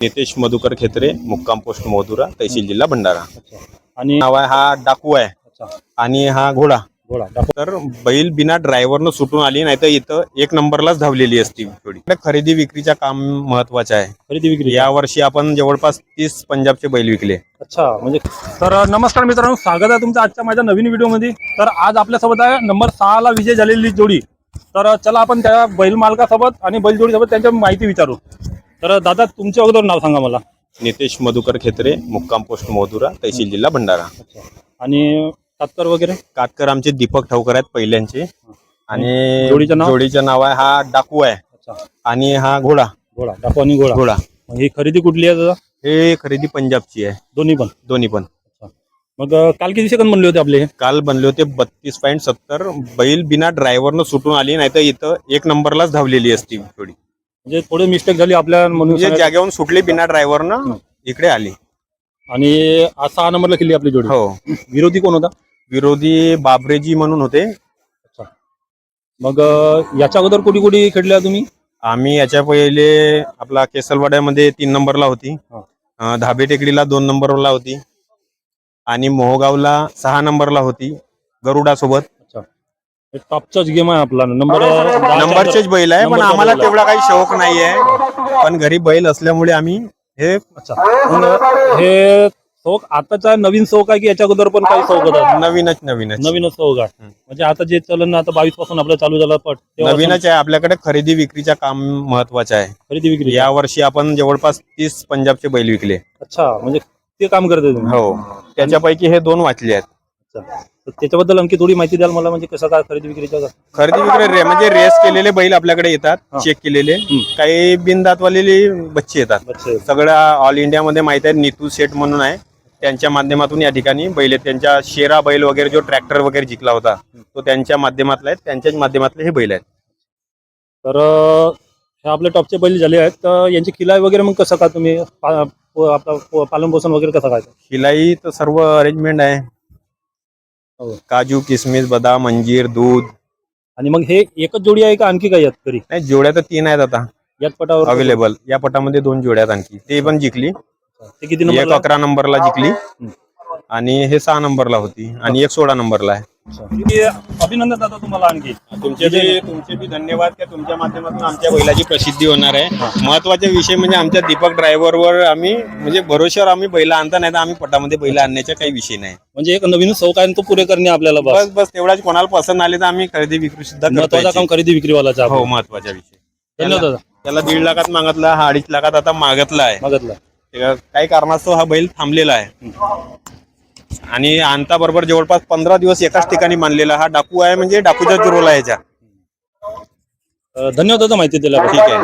नितेश मधुकर खेत्रे, मुक्काम पोस्ट मोदुरा, तहसील जिल्हा भंडारा. आणि नाव आहे हा डाकू आहे आणि हा घोडा. घोडा तर बैल बिना ड्रायव्हरनं सुटून आली, नाही तर इथं एक नंबरलाच धावलेली असती थोडी. खरेदी विक्रीचं काम महत्वाचं आहे. खरेदी विक्री या वर्षी आपण जवळपास 30 पंजाबचे बैल विकले. अच्छा म्हणजे तर नमस्कार मित्रांनो, स्वागत आहे तुमचं आजच्या माझ्या नवीन व्हिडिओमध्ये. तर आज आपल्यासोबत आहे नंबर 6 ला विजय झालेली जोडी. तर चला आपण त्या बैल मालकासोबत आणि बैल जोडीसोबत त्यांची माहिती विचारू. तर दादा तुमच्या अगोदर नाव सांगा मला. नितेश मधुकर खेत्रे, मुक्काम पोस्ट मोदुरा, तहसील जिल्हा भंडारा. आणि कातकर वगैरे कातकर आमचे दीपक ठावकर आहेत पहिल्यांचे. आणि जोडीचं नाव आहे हा डाकू आहे आणि हा घोडा. घोडा डाकू आणि घोडा. ही खरेदी कुठली आहे दादा? हे खरेदी पंजाबची आहे. दोन्ही पण. मग काल किती सेकंद बनले होते आपले? काल बनले होते 32.70. बैल बिना ड्रायव्हरनं सुटून आली, नाही तर इथं एक नंबरलाच धावलेली असती थोडी. म्हणजे थोडी मिस्टेक झाली आपल्या म्हणजे जागेवरून सुटली बिना ड्रायव्हरनं इकडे आली. आणि आज 6 नंबरला केली आपली जोडी. हो. विरोधी कोण होता? विरोधी बाबरेजी म्हणून होते. मग याच्या अगोदर कुठे कुठे खेळल्या तुम्ही? आम्ही याच्या पहिले आपला केसलवाड्यामध्ये 3 नंबरला होती, धाबे टेकडीला 2 नंबरला होती आणि मोहगावला 6 नंबरला होती गरुडा सोबत. टॉपचाच गेम आहे आपला. नंबरचेच बैल आहे, पण आम्हाला तेवढा काही शौक नाही आहे. पण घरी बैल असल्यामुळे आम्ही हे हे शौक आताचा नवीन शौक आहे की याच्या अगोदर पण काही शौक होता? नवीनच शौक आहे. म्हणजे आता जे चलन आता 22 पासून आपलं चालू झालं पट नवीनच आहे. आपल्याकडे खरेदी विक्रीचं काम महत्वाचं आहे. खरेदी विक्री या वर्षी आपण जवळपास 30 पंजाबचे बैल विकले. अच्छा म्हणजे ते काम करते तुम्ही? हो. त्याच्यापैकी हे 2 वाचले आहेत. तर त्याच्याबद्दल आणखी थोडी माहिती द्याल मला, म्हणजे कसं काय खरेदी विक्रीचं? खरेदी विक्री म्हणजे रेस केलेले बैल आपल्याकडे येतात, चेक केलेले. काही बिनदातवालेले बच्चे येतात. सगळं ऑल इंडियामध्ये माहित आहे. नीतू सेठ म्हणून आहे, त्यांच्या माध्यमातून या ठिकाणी बैल आहेत. त्यांच्या शेरा बैल वगैरे जो ट्रॅक्टर वगैरे जिंकला होता तो त्यांच्या माध्यमातला आहे. त्यांच्याच माध्यमातले हे बैल आहेत. तर हे आपले टॉपचे बैल झाले आहेत. तर यांची खिलाई वगैरे मग कसं काय तुम्ही आपलं पालन पोषण वगैरे कसं काय? खिलाई तर सर्व अरेंजमेंट आहे. काजू, किसमिस, बदाम, अंजीर, दूध. आणि मग हे एकच जोडी आहे का आणखी काही आहेत तरी? नाही, जोड्या तर 3 आहेत आता याच पटावर अवेलेबल. या पटामध्ये 2 जोड्या आहेत आणखी, ते पण जिंकली. ते किती नंबर? एक 11 नंबरला जिंकली आणि हे 6 नंबरला होती आणि एक 16 नंबरला आहे. अभिनंदन दादा तुम्हाला. आणखी तुमचे बी धन्यवाद की तुमच्या माध्यमातून आमच्या बैलाची प्रसिद्धी होणार आहे. महत्वाचे विषय म्हणजे आमच्या दीपक ड्रायव्हरवर आम्ही म्हणजे भरोश्यावर आम्ही बैल आणता, नाही तर आम्ही पटामध्ये बैल आणण्याचा काही विषय नाही. म्हणजे एक नवीन शौक आहे तो पुरे करणे आपल्याला. बस तेवढाच. कोणाला पसंत आले तर आम्ही खरेदी विक्री सुद्धा महत्वाचं काम खरेदी विक्रीवालाचा. हो, महत्वाचा विषय. धन्यवाद दादा. त्याला 1.5 लाखात मागितला, हा 2.5 लाखात आता मागितला आहे. काही कारणास्तव हा बैल थांबलेला आहे आणि आणता बरोबर जवळपास 15 दिवस एकाच ठिकाणी मानलेला हा डाकू आहे. म्हणजे डाकूचाच रोल आहे याच्या. धन्यवाद दादा माहिती दिल्याबद्दल. ठीक आहे.